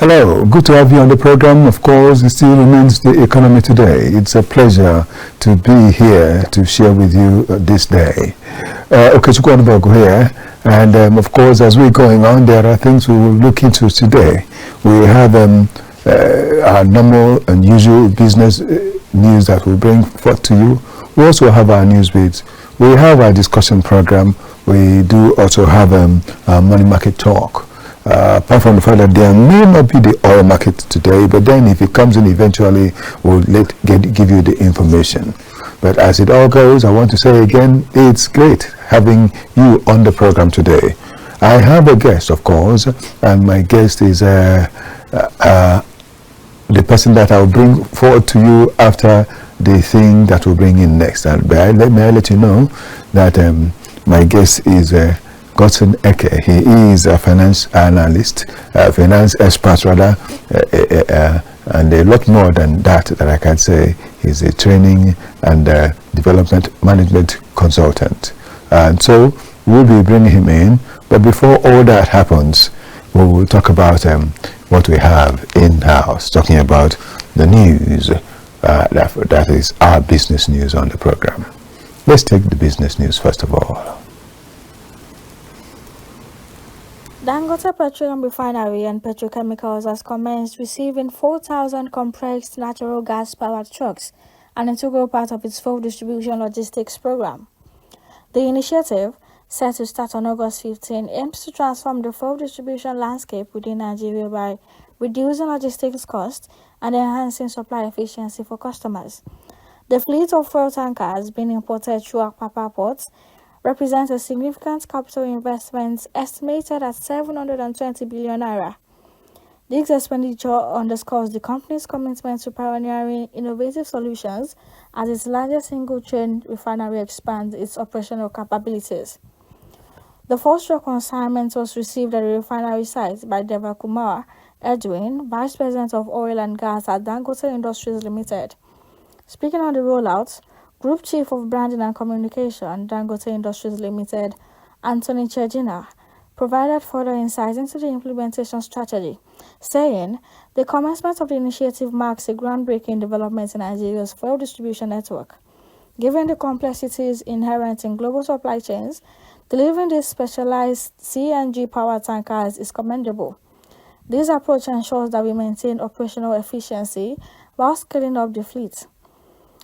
Hello, good to have you on the program. Of course, it still remains the economy today. It's a pleasure to be here to share with you this day. Okechukwu Onubogu here, and of course, as we're going on, there are things we will look into today. We have our normal and usual business news that we bring forth to you. We also have our news beats. We have our discussion program. We do also have our money market talk. Apart from the fact that there may not be the oil market today, but then if it comes in eventually, we'll give you the information. But as it all goes, I want to say again, it's great having you on the program today. I have a guest, of course, and my guest is the person that I'll bring forward to you after the thing that we'll bring in next. And may I let you know that my guest is Godson Eke. He is a finance analyst, finance expert rather, and a lot more than that I can say. He's a training and development management consultant. And so we'll be bringing him in. But before all that happens, we will talk about what we have in-house, talking about the news. That is our business news on the program. Let's take the business news first of all. Dangote Petroleum Refinery and Petrochemicals has commenced receiving 4,000 compressed natural gas-powered trucks, an integral part of its full distribution logistics program. The initiative, set to start on August 15, aims to transform the full distribution landscape within Nigeria by reducing logistics costs and enhancing supply efficiency for customers. The fleet of fuel tankers being imported through Apapa ports represents a significant capital investment estimated at 720 billion naira. This expenditure underscores the company's commitment to pioneering innovative solutions as its largest single-chain refinery expands its operational capabilities. The first truck consignment was received at the refinery site by Deva Kumar Edwin, Vice President of Oil and Gas at Dangote Industries Limited. Speaking on the rollout, Group Chief of Branding and Communication, Dangote Industries Limited, Anthony Chejina, provided further insights into the implementation strategy, saying the commencement of the initiative marks a groundbreaking development in Nigeria's fuel distribution network. Given the complexities inherent in global supply chains, delivering these specialized CNG power tankers is commendable. This approach ensures that we maintain operational efficiency while scaling up the fleet.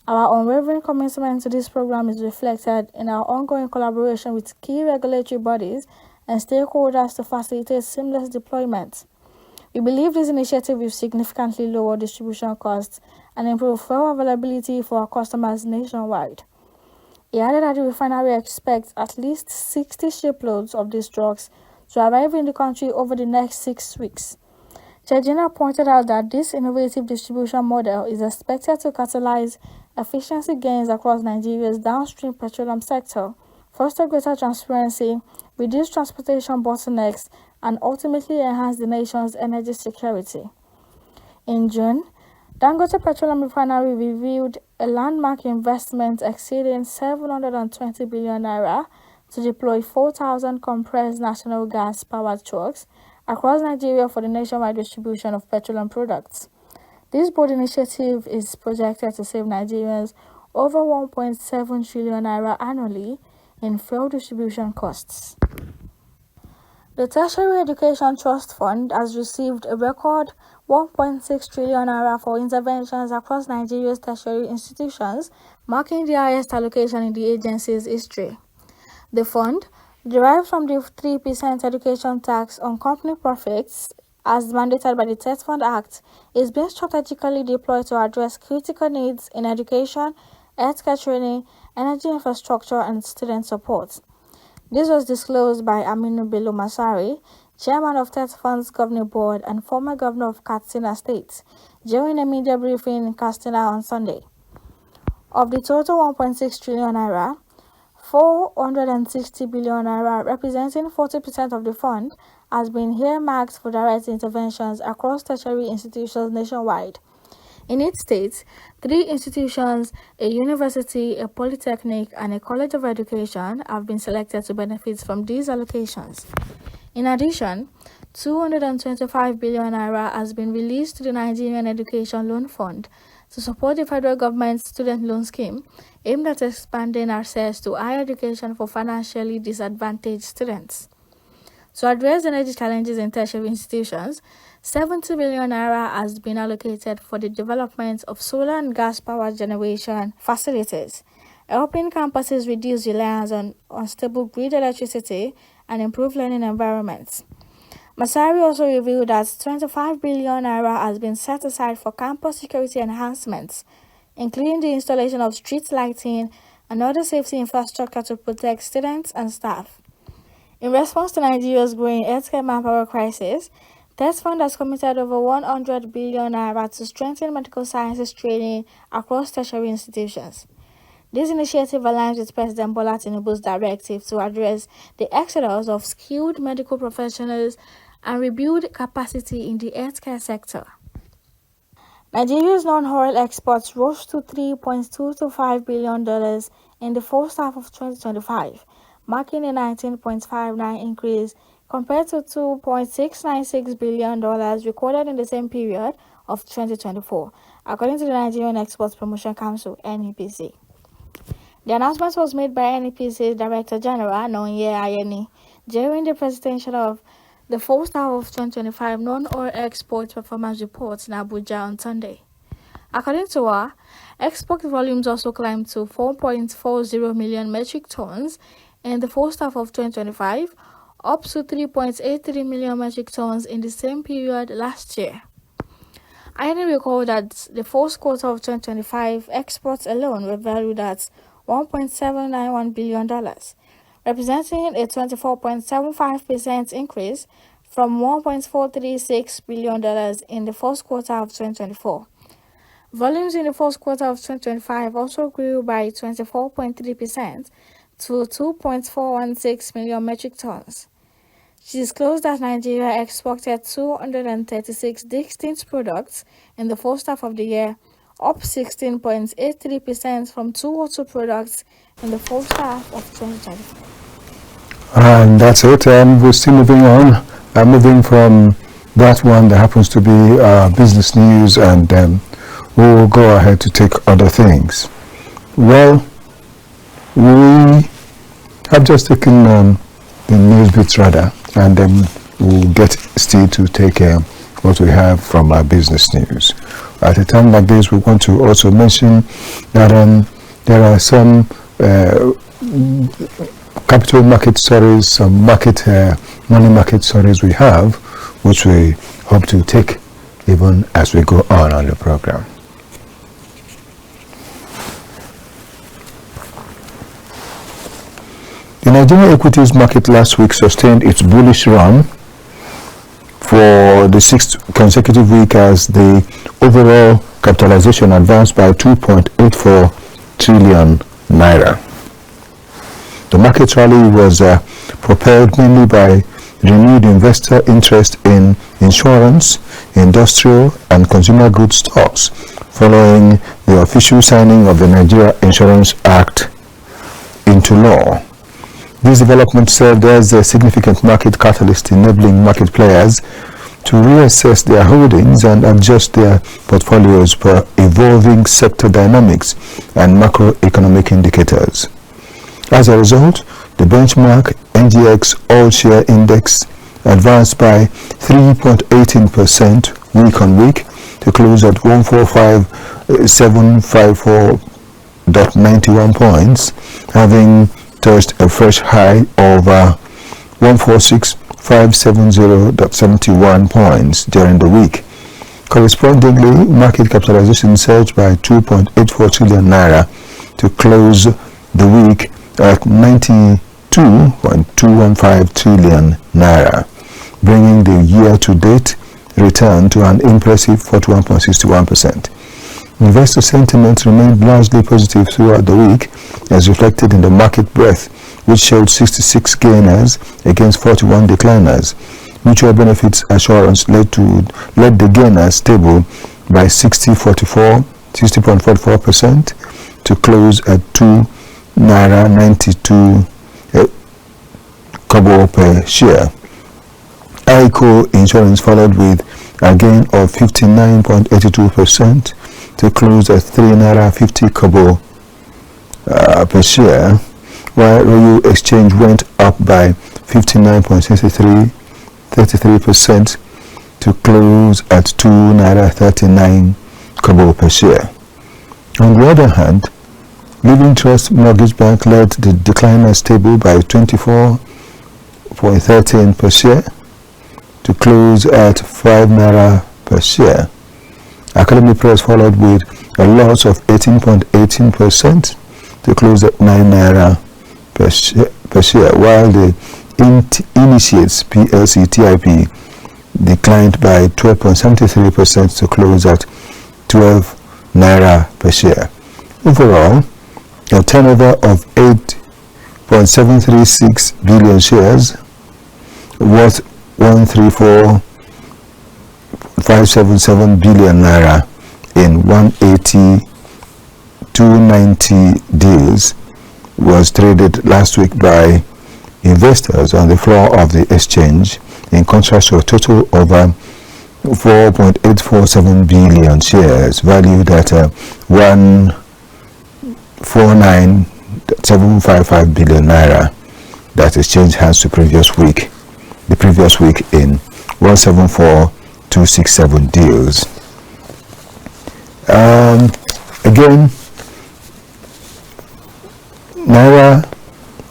Our unwavering commitment to this program is reflected in our ongoing collaboration with key regulatory bodies and stakeholders to facilitate seamless deployment. We believe this initiative will significantly lower distribution costs and improve fuel availability for our customers nationwide. He added that the refinery expects at least 60 shiploads of these trucks to arrive in the country over the next 6 weeks. Chejina pointed out that this innovative distribution model is expected to catalyze efficiency gains across Nigeria's downstream petroleum sector, foster greater transparency, reduce transportation bottlenecks, and ultimately enhance the nation's energy security. In June, Dangote Petroleum Refinery revealed a landmark investment exceeding 720 billion naira to deploy 4,000 compressed natural gas-powered trucks across Nigeria for the nationwide distribution of petroleum products. This bold initiative is projected to save Nigerians over 1.7 trillion naira annually in fuel distribution costs. The Tertiary Education Trust Fund has received a record 1.6 trillion naira for interventions across Nigeria's tertiary institutions, marking the highest allocation in the agency's history. The fund, derived from the 3% education tax on company profits, as mandated by the TET Fund Act, is being strategically deployed to address critical needs in education, healthcare training, energy infrastructure, and student support. This was disclosed by Aminu Bello Masari, Chairman of TET Fund's Governing Board and former Governor of Katsina State, during a media briefing in Katsina on Sunday. Of the total 1.6 trillion naira, 460 billion naira, representing 40% of the fund, has been earmarked for direct interventions across tertiary institutions nationwide. In each state, 3 institutions, a university, a polytechnic, and a college of education have been selected to benefit from these allocations. In addition, 225 billion naira has been released to the Nigerian Education Loan Fund to support the federal government's student loan scheme aimed at expanding access to higher education for financially disadvantaged students. To address energy challenges in tertiary institutions, 70 billion naira has been allocated for the development of solar and gas power generation facilities, helping campuses reduce reliance on unstable grid electricity and improve learning environments. Masari also revealed that 25 billion naira has been set aside for campus security enhancements, including the installation of street lighting and other safety infrastructure to protect students and staff. In response to Nigeria's growing healthcare manpower crisis, Test Fund has committed over 100 billion naira to strengthen medical sciences training across tertiary institutions. This initiative aligns with President Bola Tinubu's directive to address the exodus of skilled medical professionals and rebuild capacity in the healthcare sector. Nigeria's non-oil exports rose to $3.225 billion in the first half of 2025, marking a 19.59% increase compared to $2.696 billion recorded in the same period of 2024, according to the Nigerian Exports Promotion Council (NEPC). The announcement was made by NEPC's Director General, Nonye Ayeni, during the presentation of the first half of 2025 non-oil export performance report in Abuja on Sunday. According to her, export volumes also climbed to 4.40 million metric tons in the first half of 2025, up to 3.83 million metric tons in the same period last year. Ayeni recalled that the first quarter of 2025 exports alone were valued at $1.791 billion, representing a 24.75% increase from $1.436 billion in the first quarter of 2024. Volumes in the first quarter of 2025 also grew by 24.3% to 2.416 million metric tons. She disclosed that Nigeria exported 236 distinct products in the first half of the year, up 16.83% from 202 products in the first half of 2024. And that's it. We're still moving on. Moving from that one that happens to be business news, and we'll go ahead to take other things. Well, we have just taken the news bits rather, and then we'll get still to take what we have from our business news. At a time like this, we want to also mention that there are some capital market stories, some money market stories we have, which we hope to take even as we go on the program. The Nigerian equities market last week sustained its bullish run for the sixth consecutive week as the overall capitalization advanced by 2.84 trillion naira. The market rally was propelled mainly by renewed investor interest in insurance, industrial, and consumer goods stocks following the official signing of the Nigeria Insurance Act into law. This development served as a significant market catalyst, enabling market players to reassess their holdings and adjust their portfolios per evolving sector dynamics and macroeconomic indicators. As a result, the benchmark NGX All-Share Index advanced by 3.18% week on week to close at 145,754.91 points, having touched a fresh high of 146,570.71 points during the week. Correspondingly, market capitalization surged by 2.84 trillion naira to close the week at 92.215 trillion naira, bringing the year-to-date return to an impressive 41.61%. Investor sentiment remained largely positive throughout the week, as reflected in the market breadth, which showed 66 gainers against 41 decliners. Mutual benefits assurance led the gainers stable by 60.44% to close at 2 naira 92 kobo per share. Eke Insurance followed with a gain of 59.82% to close at 3.50 Naira per share, while Royal Exchange went up by 59.33% to close at 2.39 Naira per share. On the other hand, Living Trust Mortgage Bank led the decliner stable by 24.13 per share to close at 5 Naira per share. Academy Press followed with a loss of 18.18% to close at 9 Naira per share, while the Initiates PLC TIP declined by 12.73% to close at 12 Naira per share. Overall, a turnover of 8.736 billion shares worth 134.577 billion naira in 180,290 deals was traded last week by investors on the floor of the exchange, in contrast to a total of 4.847 billion shares valued at 149.755 billion naira that exchange hands to the previous week in 174,267 deals. Again, Naira,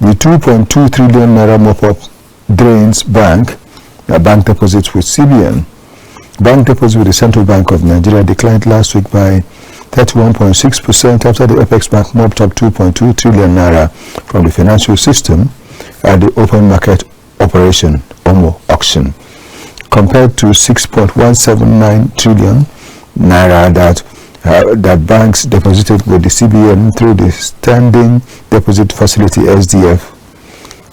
the 2.2 trillion Naira mop-up drains bank deposits with CBN. Bank deposits with the Central Bank of Nigeria declined last week by 31.6% after the Apex Bank mopped up 2.2 trillion Naira from the financial system at the open market operation auction, compared to 6.179 trillion Naira that banks deposited with the CBN through the Standing Deposit Facility SDF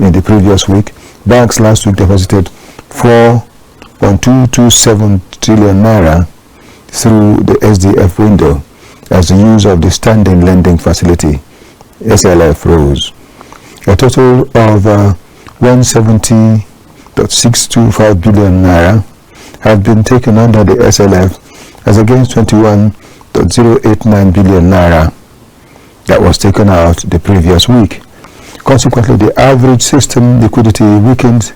in the previous week. Banks last week deposited 4.227 trillion Naira through the SDF window as the use of the Standing Lending Facility SLF rose. A total of 170.625 billion Naira have been taken under the SLF as against 21.089 billion Naira that was taken out the previous week. Consequently, the average system liquidity weakened,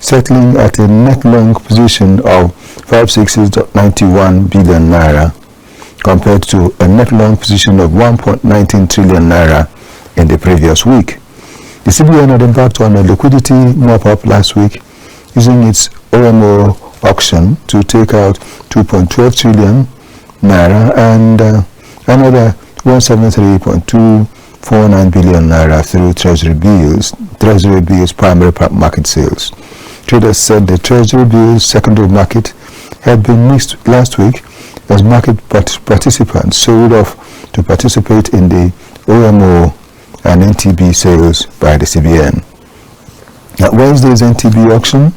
settling at a net long position of 560.91 billion Naira compared to a net long position of 1.19 trillion Naira in the previous week. The CBN had embarked on a liquidity mop-up last week using its OMO auction to take out 2.12 trillion Naira and another 173.249 billion Naira through Treasury bills primary market sales. Traders said the Treasury bills secondary market had been mixed last week as market participants sold off to participate in the OMO and NTB sales by the CBN. At Wednesday's NTB auction,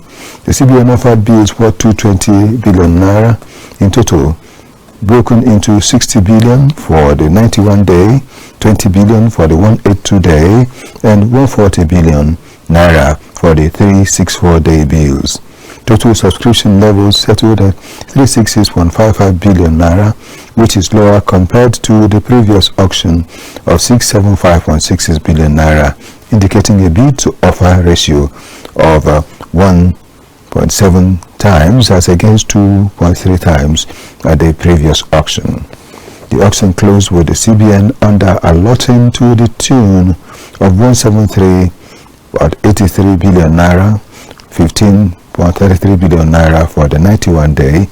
the CBN offered bills worth 220 billion Naira in total, broken into 60 billion for the 91-day, 20 billion for the 182-day, and 140 billion Naira for the 364-day bills. Total subscription levels settled at 366.55 billion Naira, which is lower compared to the previous auction of 675.66 billion Naira, indicating a bid to offer ratio of 1.7 times as against 2.3 times at the previous auction. The auction closed with the CBN under allotting to the tune of 173.83 billion Naira, 15.33 billion Naira for the 91-day,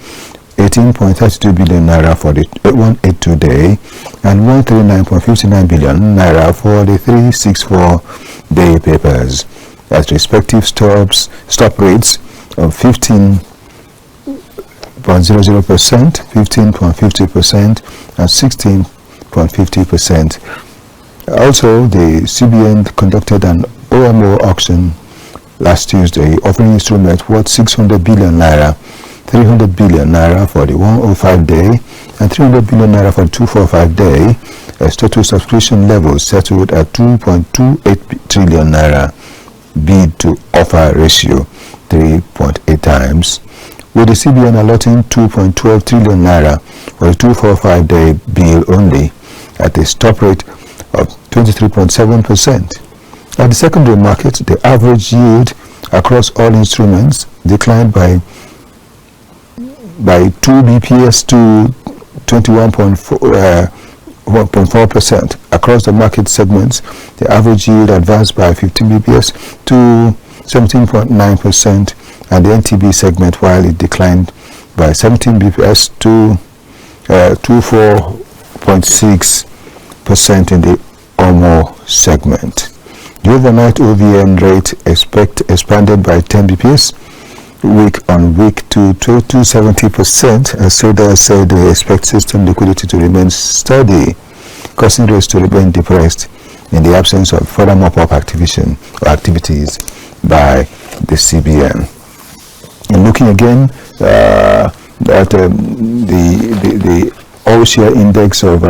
18.32 billion Naira for the 182-day, and 139.59 billion Naira for the 364-day papers, at respective stop rates of 15.00%, 15.50%, and 16.50%. Also, the CBN conducted an OMO auction last Tuesday, offering instruments worth 600 billion Naira, 300 billion Naira for the 105-day, and 300 billion Naira for the 245-day, as total subscription levels settled at 2.28 trillion Naira bid to offer ratio. 3.8 times, with the CBN allotting 2.12 trillion naira for a 245-day bill only at a stop rate of 23.7%. At the secondary market, the average yield across all instruments declined by 2 BPS to 21.4%. Across the market segments, the average yield advanced by 15 BPS to 17.9%, and the NTB segment, while it declined by 17 BPS to 24.6% in the OMO segment. The overnight OVN rate expanded by 10 BPS week on week to 270%, as traders said they expect system liquidity to remain steady, causing rates to remain depressed in the absence of further mop-up activities by the CBN. And looking again at the all-share index of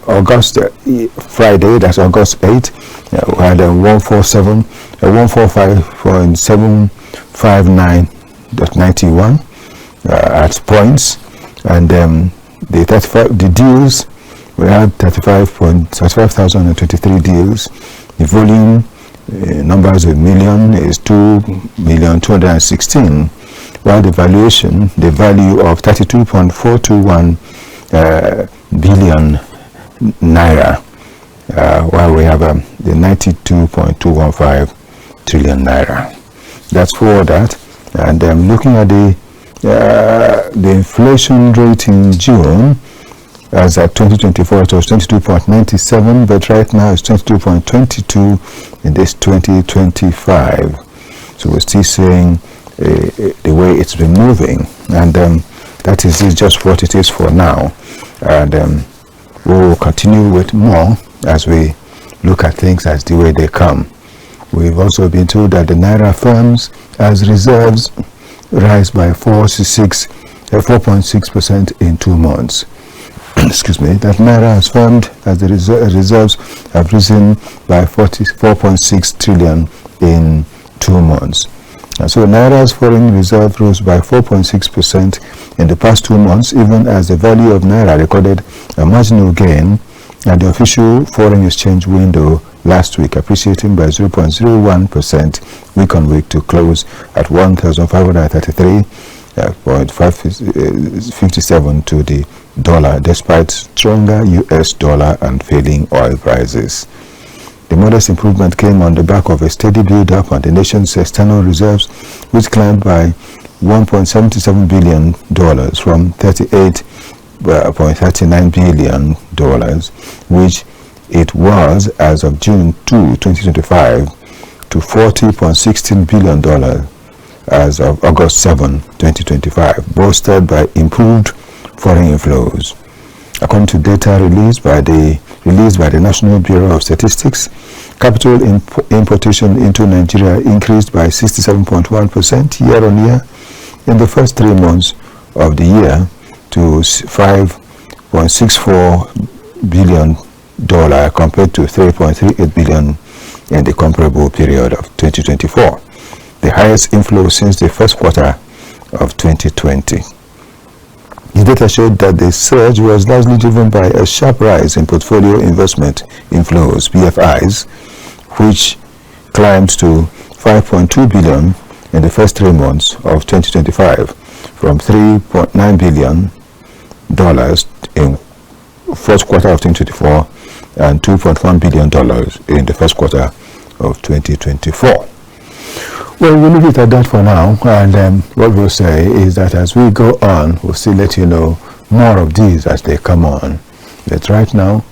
August Friday, that's August 8, we had 145.759.91 at points, and the deals, we had 35,023 deals. The volume, numbers of million, is 2,216,000, while the valuation, the value of 32.421 billion naira, while we have the 92.215 trillion naira. That's for that. And looking at the inflation rate in June, as at 2024, it was 22.97, but right now it's 22.22 in this 2025. So we're still seeing the way it's been moving, and that is just what it is for now. And we will continue with more as we look at things as the way they come. We've also been told that the Naira firms as reserves rise by 4.6% in 2 months. Excuse me, that Naira has firmed as the reserves have risen by 44.6 trillion in 2 months. And so Naira's foreign reserve rose by 4.6% in the past 2 months, even as the value of Naira recorded a marginal gain at the official foreign exchange window last week, appreciating by 0.01% week on week to close at 1,533.57 to the dollar, despite stronger US dollar and falling oil prices. The modest improvement came on the back of a steady build-up on the nation's external reserves, which climbed by $1.77 billion from $38.39 billion, which it was as of June 2, 2025, to $40.16 billion as of August 7, 2025, bolstered by improved foreign inflows. According to data released by the National Bureau of Statistics, capital importation into Nigeria increased by 67.1% year-on-year in the first 3 months of the year to $5.64 billion compared to $3.38 billion in the comparable period of 2024, the highest inflow since the first quarter of 2020. The data showed that the surge was largely driven by a sharp rise in portfolio investment inflows, PFIs, which climbed to $5.2 billion in the first 3 months of 2025 from $3.9 billion in first quarter of 2024 and $2.1 billion in the first quarter of 2024. Well, we'll leave it at that for now, and what we'll say is that as we go on, we'll still let you know more of these as they come on. But right now,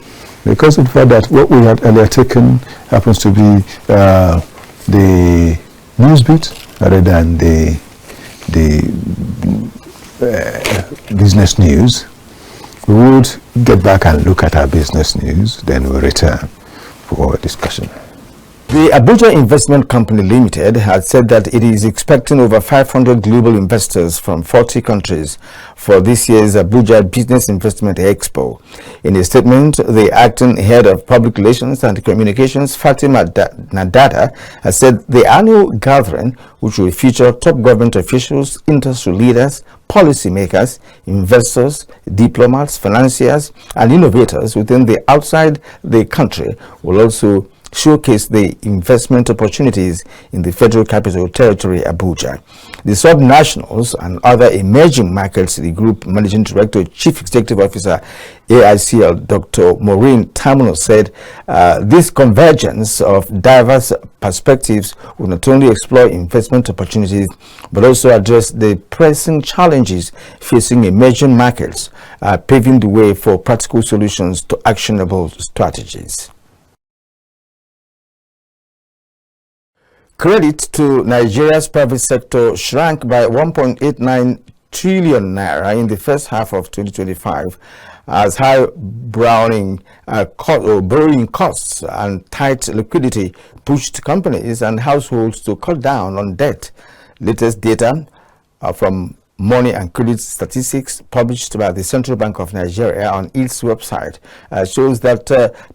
because of the fact that what we had earlier taken happens to be the news bit rather than the business news, we would get back and look at our business news, then we'll return for discussion. The Abuja Investment Company Limited has said that it is expecting over 500 global investors from 40 countries for this year's Abuja Business Investment Expo. In a statement, the acting head of public relations and communications, Fatima Nadada, has said the annual gathering, which will feature top government officials, industry leaders, policymakers, investors, diplomats, financiers, and innovators within the outside the country, will also showcase the investment opportunities in the Federal Capital Territory, Abuja. The subnationals and other emerging markets, the Group Managing Director, Chief Executive Officer, AICL, Dr. Maureen Tamuno, said this convergence of diverse perspectives will not only explore investment opportunities, but also address the pressing challenges facing emerging markets, paving the way for practical solutions to actionable strategies. Credit to Nigeria's private sector shrank by 1.89 trillion naira in the first half of 2025 as high borrowing costs and tight liquidity pushed companies and households to cut down on debt. Latest data from Money and Credit Statistics published by the Central Bank of Nigeria on its website shows that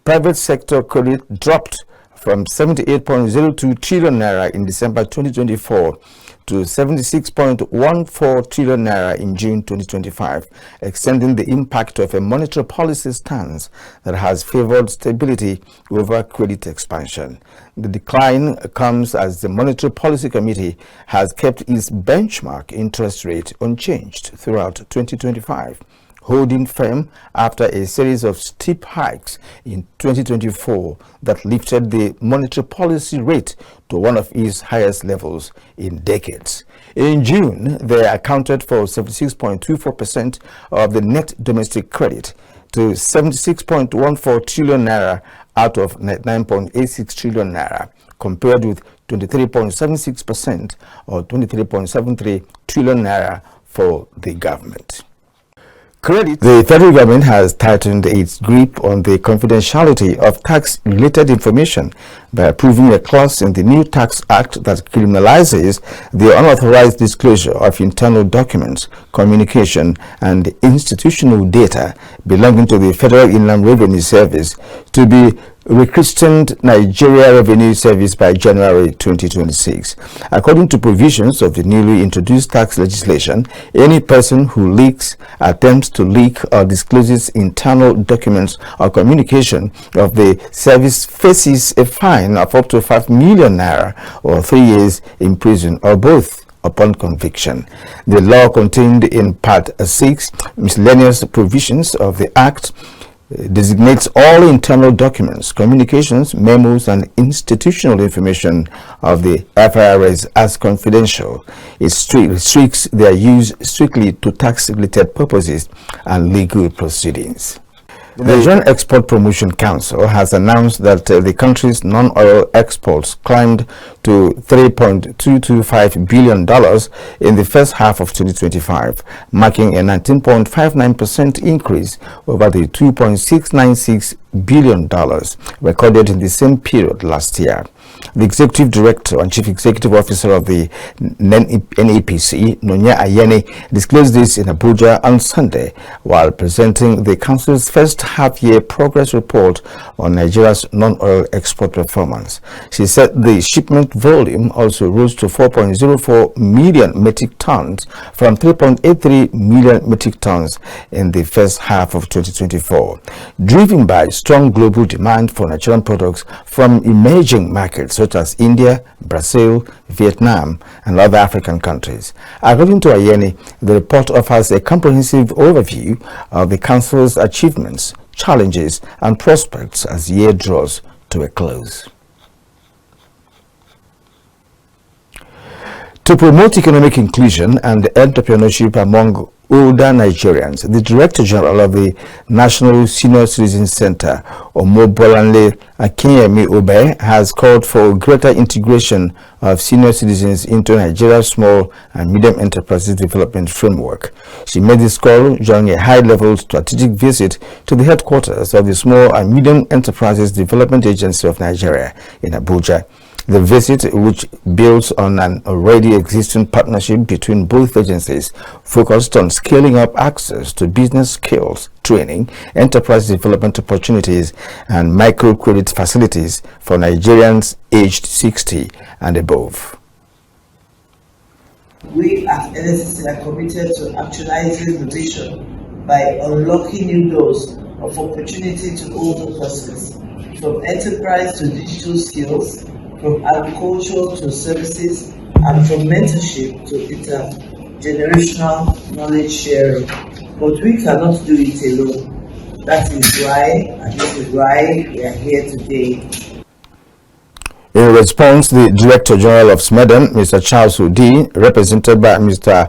private sector credit dropped from 78.02 trillion naira in December 2024 to 76.14 trillion naira in June 2025, extending the impact of a monetary policy stance that has favored stability over credit expansion. The decline comes as the Monetary Policy Committee has kept its benchmark interest rate unchanged throughout 2025. Holding firm after a series of steep hikes in 2024 that lifted the monetary policy rate to one of its highest levels in decades. In June, they accounted for 76.24% of the net domestic credit to 76.14 trillion naira out of 9.86 trillion naira, compared with 23.76% or 23.73 trillion naira for the government. The federal government has tightened its grip on the confidentiality of tax-related information by approving a clause in the new Tax Act that criminalizes the unauthorized disclosure of internal documents, communication, and institutional data belonging to the Federal Inland Revenue Service to be rechristened Nigeria Revenue Service by January 2026. According to provisions of the newly introduced tax legislation, any person who leaks, attempts to leak, or discloses internal documents or communication of the service faces a fine of up to 5 million naira or 3 years in prison or both upon conviction. The law contained in Part 6, miscellaneous provisions of the Act, designates all internal documents, communications, memos, and institutional information of the FIRS as confidential. It restricts their use strictly to tax-related purposes and legal proceedings. The Nigerian Export Promotion Council has announced that the country's non-oil exports climbed to $3.225 billion in the first half of 2025, marking a 19.59% increase over the $2.696 billion recorded in the same period last year. The Executive Director and Chief Executive Officer of the NEPC, Nonya Ayene, disclosed this in Abuja on Sunday while presenting the Council's first half-year progress report on Nigeria's non-oil export performance. She said the shipment volume also rose to 4.04 million metric tons from 3.83 million metric tons in the first half of 2024, driven by strong global demand for Nigerian products from emerging markets such as India, Brazil, Vietnam, and other African countries. According to Ayeni, the report offers a comprehensive overview of the Council's achievements, challenges, and prospects as the year draws to a close. To promote economic inclusion and entrepreneurship among older Nigerians. The Director General of the National Senior Citizens Center, Omobolanle Akinyemi Obe, has called for greater integration of senior citizens into Nigeria's small and medium enterprises development framework. She made this call during a high-level strategic visit to the headquarters of the Small and Medium Enterprises Development Agency of Nigeria in Abuja. The visit, which builds on an already existing partnership between both agencies, focused on scaling up access to business skills, training, enterprise development opportunities, and microcredit facilities for Nigerians aged 60 and above. We at NSCC are committed to actualizing the vision by unlocking new doors of opportunity to older persons, from enterprise to digital skills, from agriculture to services, and from mentorship to intergenerational knowledge sharing. But we cannot do it alone. That is why, and this is why we are here today. In response, the Director General of SMEDEN, Mr. Charles Udi, represented by Mr.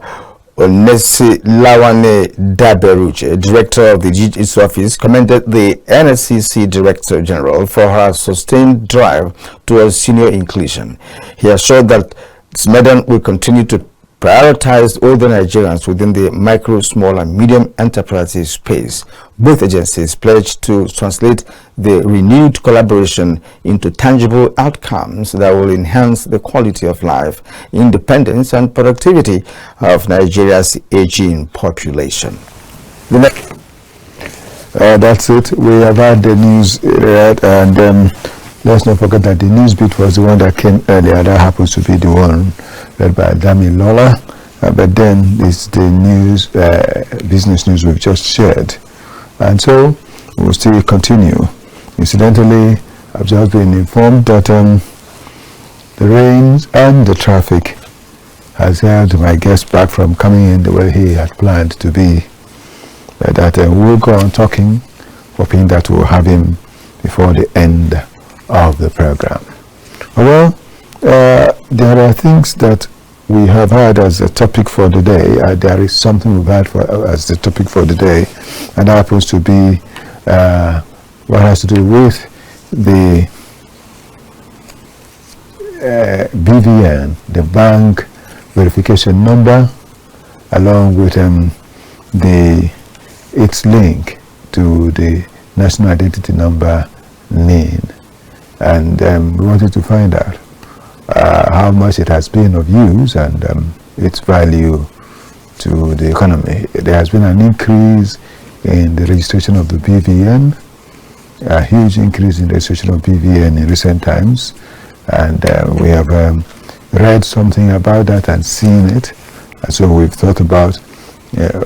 Onesi Lawane Daberuche, Director of the GG's office, commended the NSCC Director General for her sustained drive towards senior inclusion. He assured that SMEDEN will continue to prioritize older Nigerians within the micro, small, and medium enterprises space. Both agencies pledged to translate the renewed collaboration into tangible outcomes that will enhance the quality of life, independence, and productivity of Nigeria's aging population. That's it. We have had the news read, and let's not forget that the news bit was the one that came earlier. That happens to be the one read by Dami Lola. But then it's the news, business news we've just shared. And so we'll still continue. Incidentally, I've just been informed that the rains and the traffic has held my guest back from coming in the way he had planned to be. That we'll go on talking, hoping that we'll have him before the end of the program. Well, there are things that we have had as a topic for the day. There is something we've had as the topic for the day, and that happens to be what has to do with the BVN, the bank verification number, along with its link to the national identity number NIN. And we wanted to find out how much it has been of use and its value to the economy. There has been an increase in the registration of the BVN, a huge increase in the registration of BVN in recent times, and we have read something about that and seen it, and so we've thought about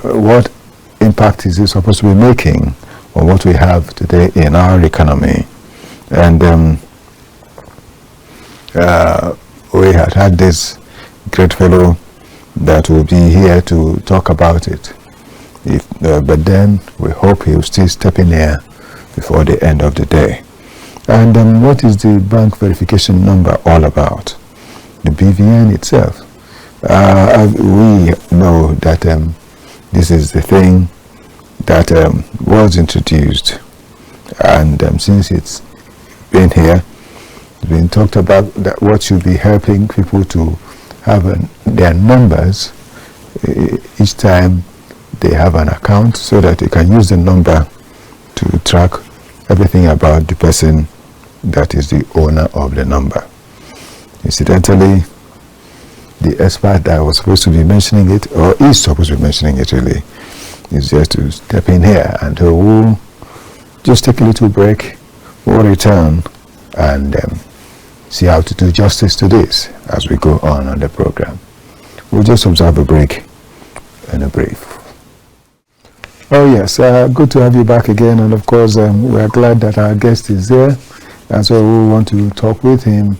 what impact is it supposed to be making on what we have today in our economy. And we had this great fellow that will be here to talk about it. But then we hope he will still step in here before the end of the day. And what is the bank verification number all about? The BVN itself. We know that this is the thing that was introduced, and since it's been here, it's been talked about that what should be helping people to have their numbers each time they have an account, so that they can use the number to track everything about the person that is the owner of the number. Incidentally, the expert that was supposed to be mentioning it, or is supposed to be mentioning it really, is just to step in here, and we'll just take a little break, we'll return and see how to do justice to this as we go on the program. We'll just observe a break and a brief. Oh yes, good to have you back again, and of course we are glad that our guest is there, and so we want to talk with him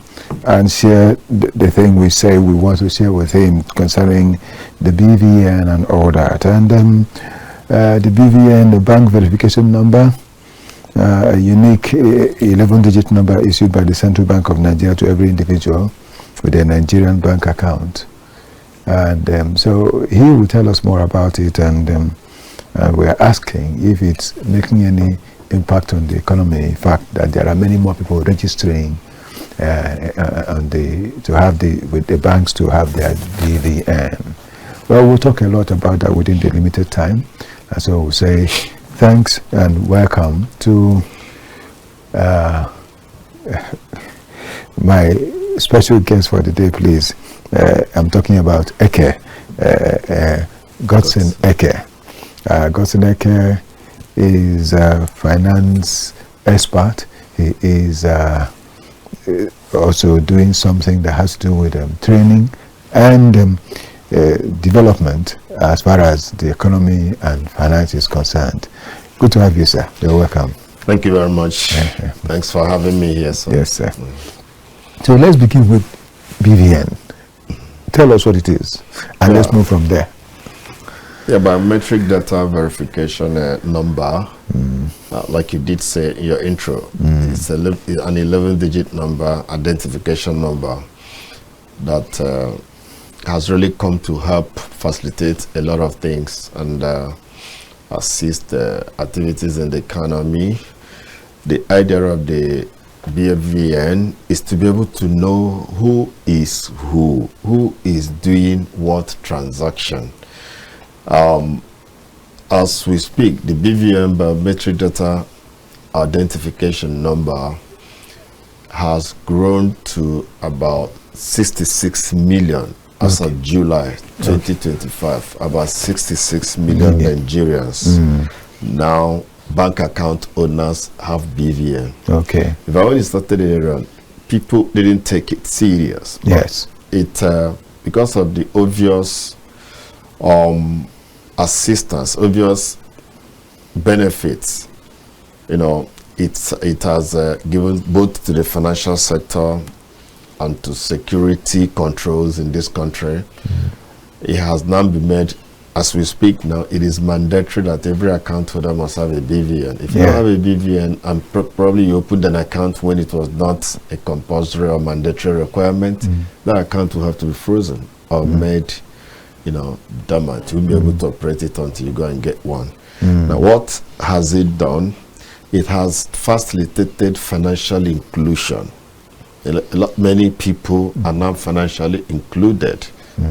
and share the thing we say we want to share with him concerning the BVN and all that. And the BVN, the bank verification number, a unique 11-digit number issued by the Central Bank of Nigeria to every individual with a Nigerian bank account. And so he will tell us more about it, and we are asking if it's making any impact on the economy. In fact, that there are many more people registering with the banks to have their BVN. Well, we'll talk a lot about that within the limited time. And so we'll say thanks and welcome to my special guest for the day, please. I'm talking about Eke, Godson Eke. Godson Eke is a finance expert. He is also doing something that has to do with training and development as far as the economy and finance is concerned. Good to have you, sir. You're welcome. Thank you very much. Thanks for having me here, sir. Yes, sir. So let's begin with BVN. Tell us what it is, and let's move from there. Yeah, biometric data verification number, like you did say in your intro, it's an 11-digit number, identification number that has really come to help facilitate a lot of things and assist activities in the economy. The idea of the BVN is to be able to know who is doing what transaction. As we speak, the BVN biometric data identification number has grown to about 66 million as of July 2025. About 66 million Nigerians now bank account owners have BVN. Okay. If I only started earlier, people didn't take it serious. Yes. It because of the obvious assistance, obvious benefits, it has given both to the financial sector and to security controls in this country. It has now been made, as we speak now, it is mandatory that every account holder must have a BVN. If you don't have a BVN, and probably you opened an account when it was not a compulsory or mandatory requirement, that account will have to be frozen or made dormant. You'll be able to operate it until you go and get one. Now, what has it done? It has facilitated financial inclusion. Many people are now financially included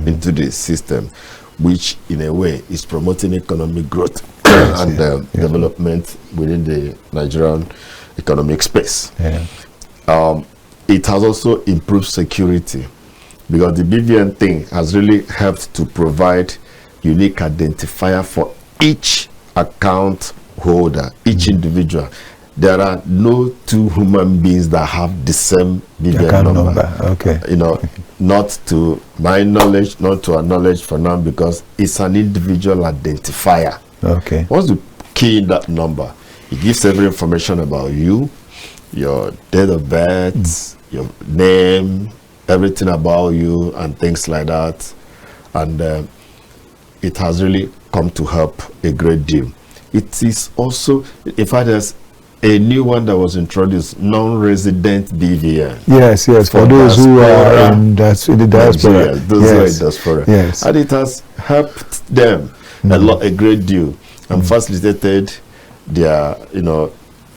into the system, which in a way is promoting economic growth and development within the Nigerian economic space. It has also improved security, because the BVN thing has really helped to provide unique identifier for each account holder, each individual. There are no two human beings that have the same BVN number. Okay. Not to my knowledge, not to our knowledge for now, because it's an individual identifier. Okay. Once you key in that number, it gives every information about you, your date of birth, your name, everything about you and things like that. And it has really come to help a great deal. It is also, in fact, there's a new one that was introduced, non-resident BVN. Yes, for those who are in the diaspora. Those who are in diaspora. Yes. And it has helped them a great deal and facilitated their,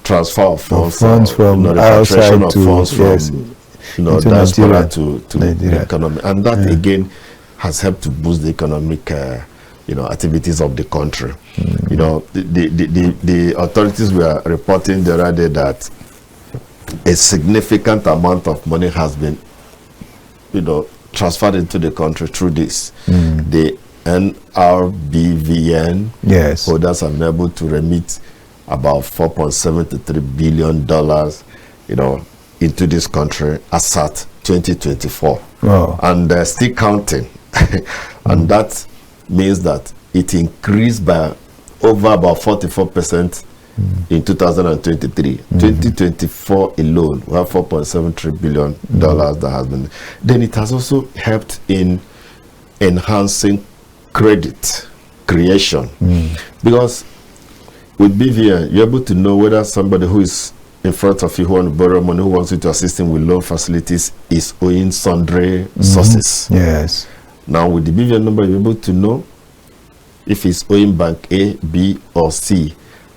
transfer of funds from outside of to funds from diaspora to the economy, and that again has helped to boost the economic activities of the country. The authorities were reporting the other day that a significant amount of money has been transferred into the country through this. The NRBVN holders have been able to remit about $4.73 billion into this country as at 2024. Wow. And still counting. And that means that it increased by over about 44% in 2023. 2024 alone, we have $4.73 billion that has been. Then it has also helped in enhancing credit creation. Because with BVN, you're able to know whether somebody who is in front of you who wants to borrow money, who wants you to assist him with loan facilities, is owing sundry sources. Yes. Now, with the BVN number, you're able to know if it's owing bank A, B, or C,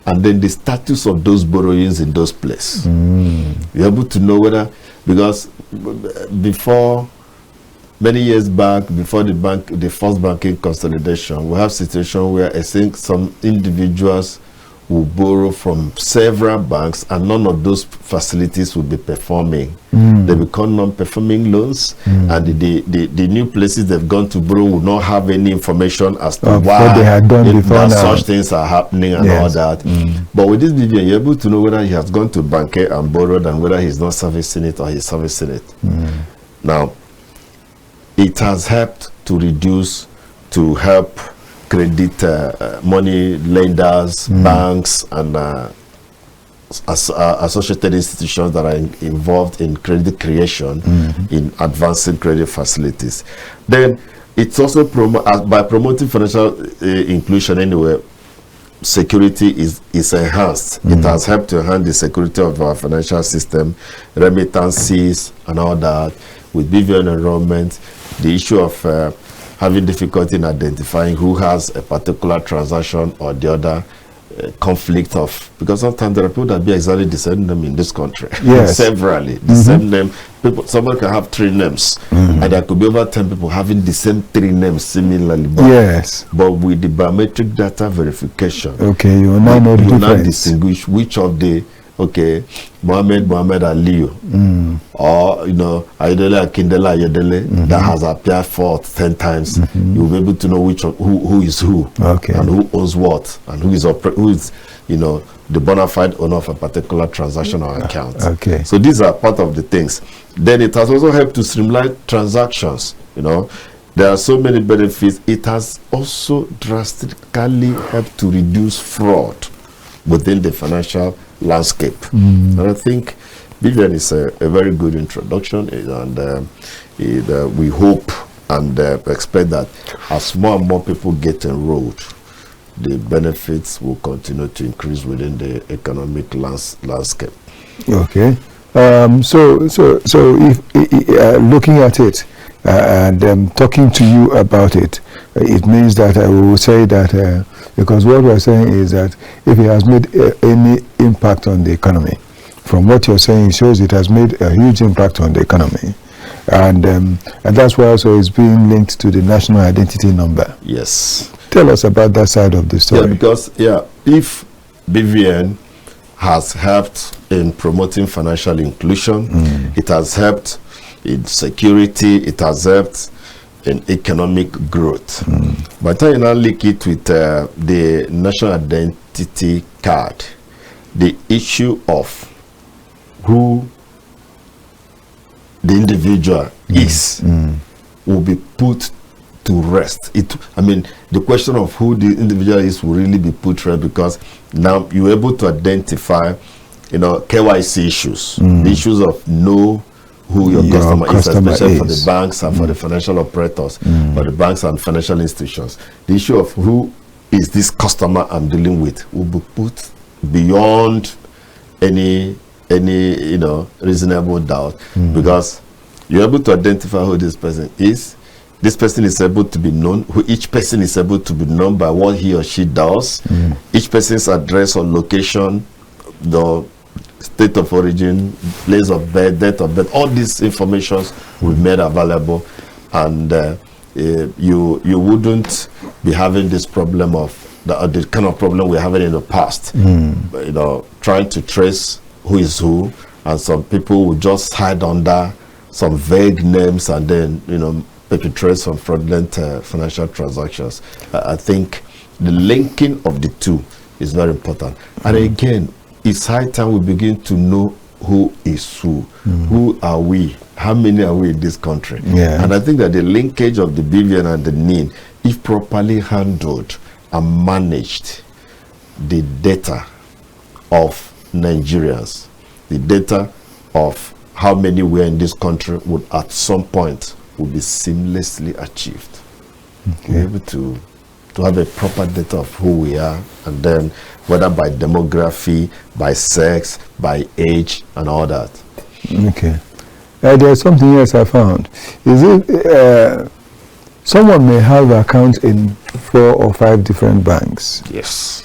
and then the status of those borrowings in those places. You're able to know whether, because before, many years back, before the first banking consolidation, we have situation where I think some individuals will borrow from several banks and none of those facilities will be performing. They become non-performing loans, and the new places they've gone to borrow will not have any information as to why what they had done before such things are happening and all that. But with this BVN, you're able to know whether he has gone to bank A and borrowed and whether he's not servicing it or he's servicing it. Now, it has helped to reduce, to help credit money lenders, banks, and associated institutions that are involved in credit creation, in advancing credit facilities. Then it's also by promoting financial inclusion anyway, security is enhanced. It has helped to enhance the security of our financial system, remittances and all that. With BVN enrollment, the issue of having difficulty in identifying who has a particular transaction or the other, conflict of, because sometimes there are people that be exactly the same name in this country. Yes. Severally the same name. People, someone can have 3 names, and there could be over 10 people having the same 3 names similarly. But with the biometric data verification, okay, you now know the you now difference. distinguish which of the Mohammed Aliyu, or Ayodele Akindele Ayodele, that has appeared 4 or 10 times. You'll be able to know which of, who is who, and who owns what, and who is the bona fide owner of a particular transaction or account. So these are part of the things. Then it has also helped to streamline transactions. There are so many benefits. It has also drastically helped to reduce fraud within the financial landscape. And I think BVN is a very good introduction, and we hope and expect that as more and more people get enrolled, the benefits will continue to increase within the economic landscape. Okay. So if looking at it and talking to you about it, it means that I will say that because what we're saying is that if it has made any impact on the economy, from what you're saying, it shows it has made a huge impact on the economy, and that's why also it's being linked to the national identity number. Yes. Tell us about that side of the story. Yeah, because if BVN has helped in promoting financial inclusion, it has helped in security, it has helped in economic growth. By the time you now link it with the national identity card, the issue of who the individual is will be put to rest. The question of who the individual is will really be put to rest, because now you're able to identify, KYC issues, the issues of know who your customer is, especially for the banks and for the financial operators, for the banks and financial institutions. The issue of who is this customer I'm dealing with will be put beyond any reasonable doubt, because you're able to identify who this person is. This person is able to be known. Each person is able to be known by what he or she does. Each person's address or location, the state of origin, place of birth, date of birth, all these informations will be made available, and you wouldn't be having this problem of the kind of problem we're having in the past. Trying to trace who is who, and some people will just hide under some vague names and then perpetrate some fraudulent financial transactions. I think the linking of the two is very important. And again, it's high time we begin to know who is who. Who are we? How many are we in this country? And I think that the linkage of the BVN and the NIN, if properly handled and managed, the data of Nigerians, the data of how many were in this country would at some point will be seamlessly achieved. Be able to have a proper data of who we are, and then whether by demography, by sex, by age, and all that. Okay. There's something else I found. Is it Someone may have accounts in 4 or 5 different banks. Yes.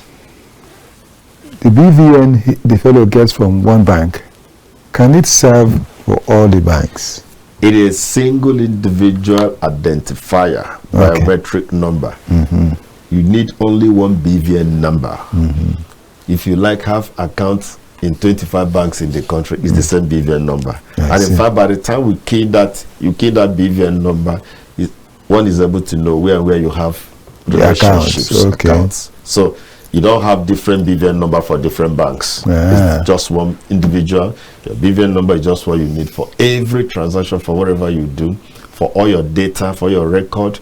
The BVN the fellow gets from one bank, can it serve for all the banks? It is single individual identifier, biometric number. You need only one BVN number. If you have accounts in 25 banks in the country, it's the same BVN number. And in fact, by the time you key that BVN number, one is able to know where you have relationships, accounts. So you don't have different BVN number for different banks. It's just one individual. Your BVN number is just what you need for every transaction, for whatever you do, for all your data, for your record,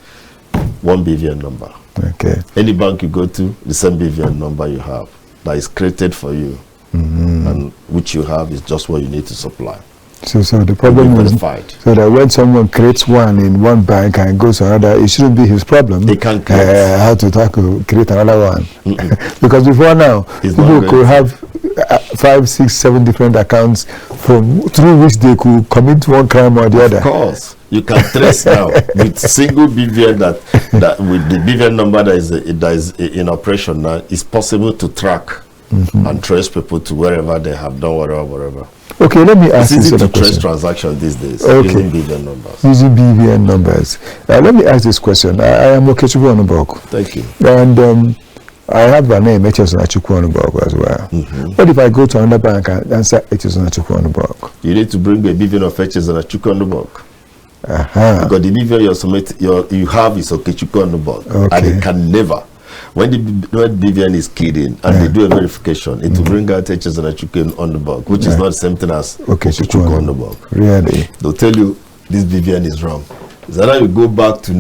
one BVN number. Okay. Any bank you go to, the same BVN number you have that is created for you, and which you have is just what you need to supply. So the problem is so that when someone creates one in one bank and goes to another, it shouldn't be his problem. They can't create. How to create another one. Because before now, people could have 5, 6, 7 different accounts through which they could commit one crime or the other. Of course. You can trace now with single BVN that with the BVN number that is in operation now, it's possible to track and trace people to wherever they have done whatever. Okay, let me ask you this. It's easy to question. trace transactions these days using BVN numbers. Using BVN numbers. Let me ask this question. I am Okechukwu Onubogu. Thank you. And I have my name, Okechukwu Onubogu, as well. What if I go to another bank and answer Okechukwu Onubogu? You need to bring a BVN of Okechukwu Onubogu. Because the BVN you have is Okechukwu Onubogu, and it can never. When the BVN is keyed in and they do a verification, it will bring out Okechukwu Onubogu, which is not the same thing as Okechukwu Onubogu. Really? They'll tell you this BVN is wrong. So now you go back to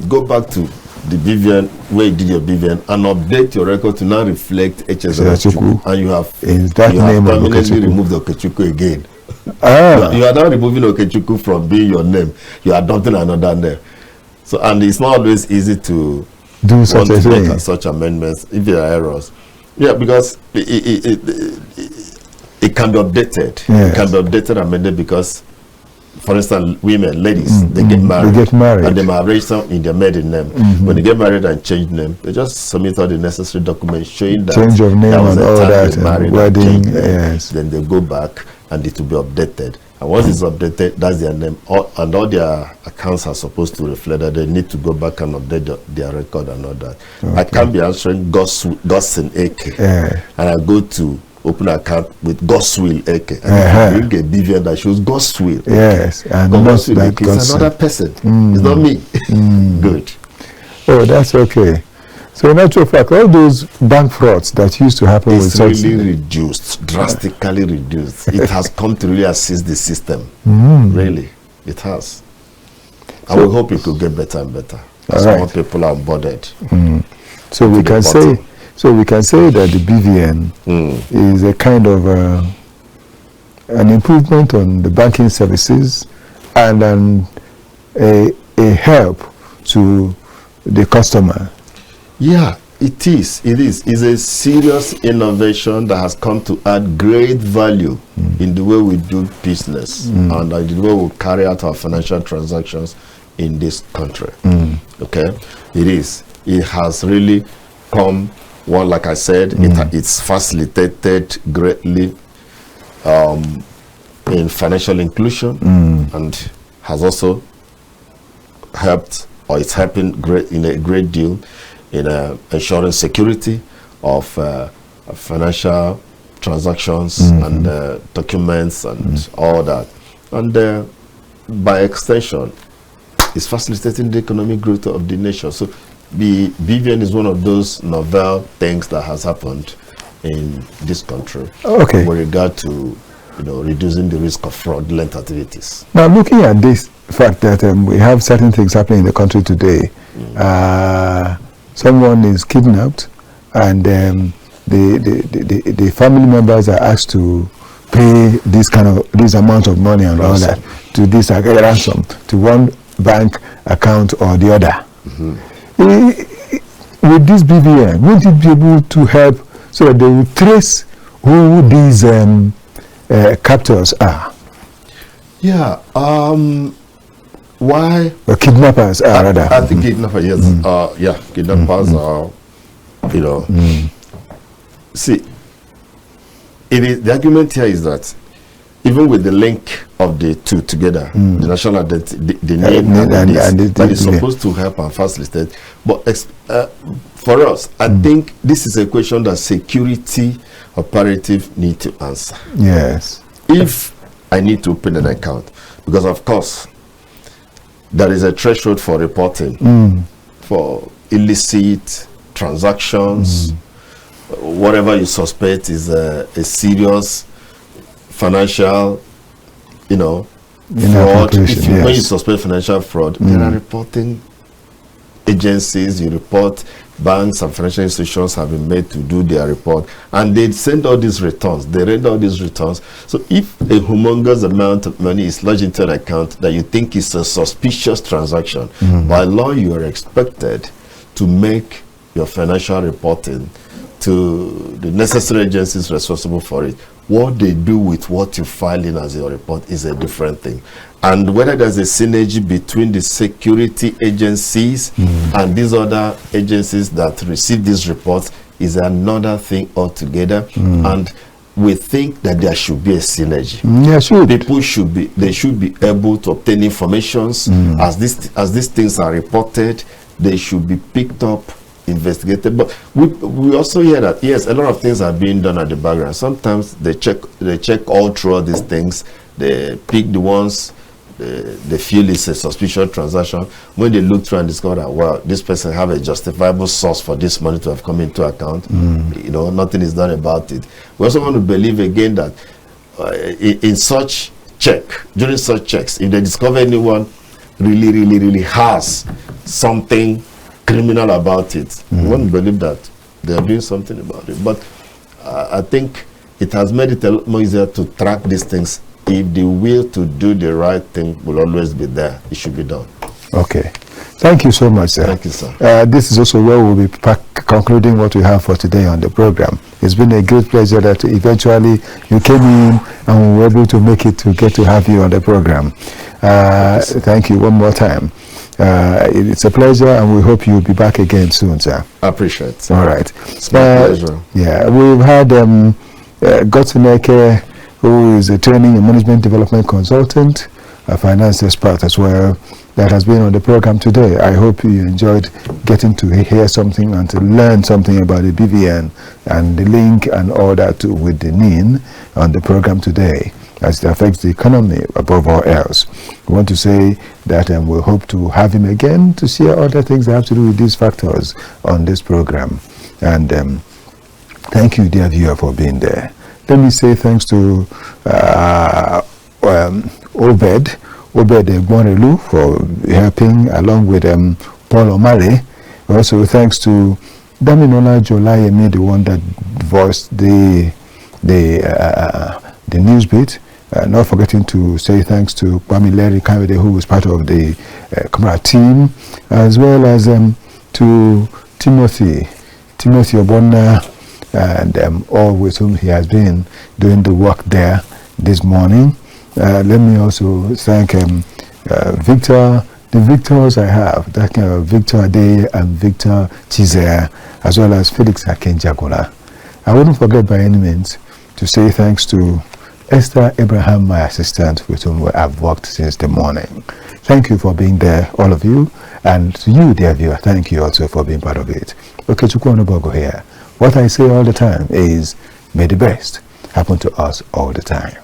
go back to the BVN where you did your BVN and update your record to now reflect Okechukwu, and you have permanently removed the Okechukwu again. You are now removing Okechukwu from being your name. You are adopting another name. So, and it's not always easy to do such a thing. Make such amendments if there are errors. Yeah, because it can be updated. Yes. It can be updated and amended because, for instance, ladies, they get married. And they might have registered in their maiden name. When they get married and change name, they just submit all the necessary documents showing that change of name and all that, and wedding. Yes. Then they go back and it will be updated. And once it's updated, that's their name. And all their accounts are supposed to reflect that. They need to go back and update their record and all that. Okay. I can't be answering Godson Eke. And I go to open an account with Godson Eke. And I bring a BVN that shows Godson. Yes. And Godson Eke is another person. It's not me. Good. Oh, that's okay. So in actual fact, all those bank frauds that used to happen it's really reduced, drastically reduced. It has come to really assist the system. Really, it has. I will hope it will get better and better as more people are onboarded. So we can say that the BVN is a kind of an improvement on the banking services and a help to the customer. Yeah, it is. It's a serious innovation that has come to add great value in the way we do business and the way we carry out our financial transactions in this country. Okay, it is. It has really come. Well, like I said, it's facilitated greatly in financial inclusion and has also helped, or it's helping in a great deal in ensuring security of financial transactions and documents and all that. And by extension, it's facilitating the economic growth of the nation. So the BVN is one of those novel things that has happened in this country with regard to reducing the risk of fraudulent activities. Now, looking at this fact that we have certain things happening in the country today, someone is kidnapped and the family members are asked to pay this amount of money and all that to this ransom to one bank account or the other. With this BVN, won't it be able to help so that they will trace who these captors are? Yeah, why kidnappers are rather. I think kidnappers, yes. Kidnappers are, you know. See, the argument here is that even with the link of the two together, the national identity, the name that is supposed to help and facilitate. But for us, I think this is a question that security operative need to answer. Yes. If I need to open an account, because of course, there is a threshold for reporting for illicit transactions, whatever you suspect is a serious financial, fraud. When you suspect financial fraud, there are reporting agencies. You report, banks and financial institutions have been made to do their report, and they send all these returns. They render all these returns. So if a humongous amount of money is lodged into an account that you think is a suspicious transaction, by law you are expected to make your financial reporting to the necessary agencies responsible for it. What they do with what you file in as your report is a different thing. And whether there's a synergy between the security agencies and these other agencies that receive these reports is another thing altogether. And we think that there should be a synergy. People should be able to obtain informations as these things are reported. They should be picked up, investigated. But we also hear that yes, a lot of things are being done at the background. Sometimes they check all through all these things. They pick the ones they feel is a suspicious transaction. When they look through and discover that, well, this person have a justifiable source for this money to have come into account, nothing is done about it. We also want to believe again that during such checks, if they discover anyone really has something criminal about it, we want to believe that they are doing something about it. But I think it has made it a lot more easier to track these things. If the will to do the right thing will always be there, it should be done. Okay. Thank you so much, sir. Thank you, sir. This is also where we'll be concluding what we have for today on the program. It's been a great pleasure that eventually you came in and we were able to make it to get to have you on the program. Thank you one more time. It's a pleasure, and we hope you'll be back again soon, sir. I appreciate it. All right. It's my pleasure. Yeah, we've had Godson Eke, who is a training and management development consultant, a finance expert as well, that has been on the program today. I hope you enjoyed getting to hear something and to learn something about the BVN and the link and all that with the NIN on the program today, as it affects the economy above all else. We want to say that we hope to have him again to share other things that have to do with these factors on this program. And thank you, dear viewer, for being there. Let me say thanks to Obed Egborelu for helping, along with Paul Omale. Also thanks to Daminola Jolayemi, the one that voiced the news bit. Not forgetting to say thanks to Kwame Kawede, who was part of the camera team, as well as to Timothy Obonna, and all with whom he has been doing the work there this morning. Let me also thank Victor, the victors I have, that Victor Ade and Victor Chizer, as well as Felix Akenjagola. I wouldn't forget by any means to say thanks to Esther Abraham, my assistant, with whom I've worked since the morning. Thank you for being there, all of you, and to you, dear viewer, thank you also for being part of it. Okechukwu Onubogu here. What I say all the time is, may the best happen to us all the time.